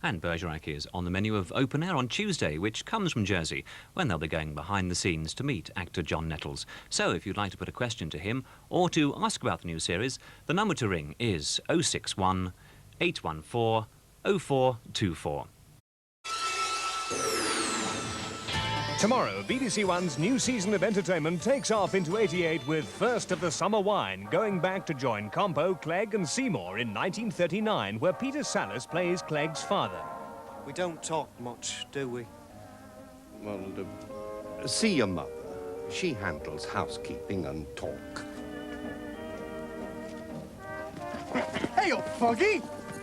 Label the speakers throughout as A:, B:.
A: And Bergerac is on the menu of Open Air on Tuesday, which comes from Jersey, when they'll be going behind the scenes to meet actor John Nettles. So if you'd like to put a question to him or to ask about the new series, the number to ring is 061 814 0424.
B: Tomorrow, BBC1's new season of entertainment takes off into '88 with First of the Summer Wine, going back to join Compo, Clegg and Seymour in 1939, where Peter Sallis plays Clegg's father.
C: We don't talk much, do we?
D: Well, see your mother. She handles housekeeping and talk.
E: Hey up, Foggy!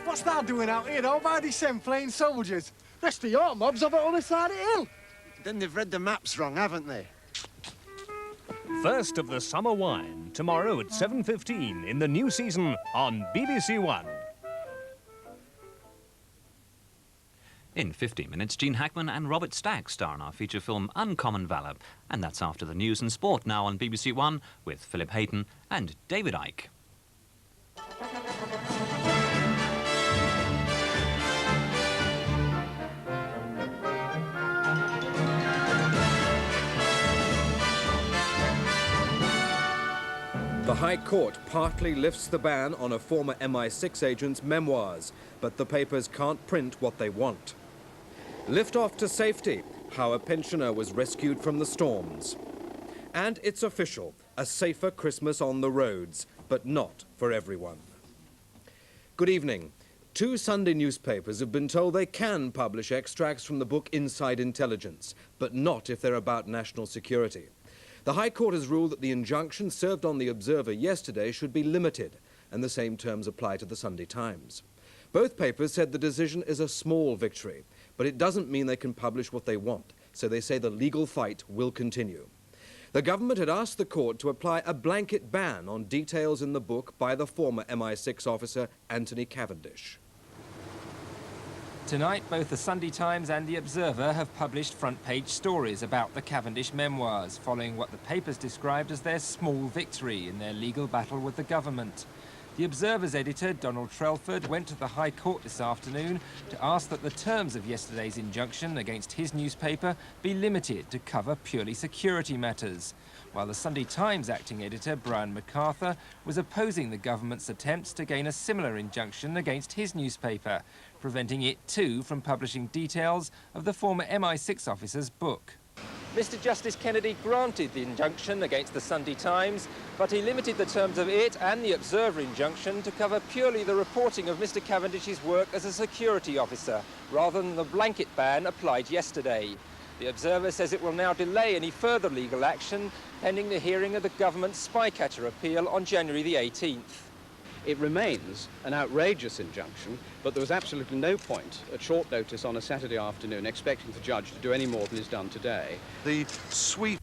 E: What's that doing out here, though, by these playing soldiers? Rest of your mobs over on the side of the hill.
C: Then they've read the maps wrong, haven't they?
B: First of the Summer Wine, tomorrow at 7:15 in the new season on BBC1.
A: In 15 minutes, Gene Hackman and Robert Stack star in our feature film Uncommon Valour. And that's after the news and sport now on BBC1 with Philip Hayton and David Icke.
F: The High Court partly lifts the ban on a former MI6 agent's memoirs, but the papers can't print what they want. Lift off to safety, how a pensioner was rescued from the storms. And it's official, a safer Christmas on the roads, but not for everyone. Good evening. 2 Sunday newspapers have been told they can publish extracts from the book Inside Intelligence, but not if they're about national security. The High Court has ruled that the injunction served on the Observer yesterday should be limited, and the same terms apply to the Sunday Times. Both papers said the decision is a small victory, but it doesn't mean they can publish what they want, so they say the legal fight will continue. The government had asked the court to apply a blanket ban on details in the book by the former MI6 officer Anthony Cavendish.
G: Tonight, both the Sunday Times and the Observer have published front-page stories about the Cavendish memoirs, following what the papers described as their small victory in their legal battle with the government. The Observer's editor, Donald Trelford, went to the High Court this afternoon to ask that the terms of yesterday's injunction against his newspaper be limited to cover purely security matters, while the Sunday Times acting editor, Brian MacArthur, was opposing the government's attempts to gain a similar injunction against his newspaper, preventing it too from publishing details of the former MI6 officer's book. Mr. Justice Kennedy granted the injunction against the Sunday Times, but he limited the terms of it and the Observer injunction to cover purely the reporting of Mr. Cavendish's work as a security officer, rather than the blanket ban applied yesterday. The Observer says it will now delay any further legal action pending the hearing of the government's spycatcher appeal on January the 18th.
H: It remains an outrageous injunction, but there was absolutely no point at short notice on a Saturday afternoon expecting the judge to do any more than is done today.
I: The sweep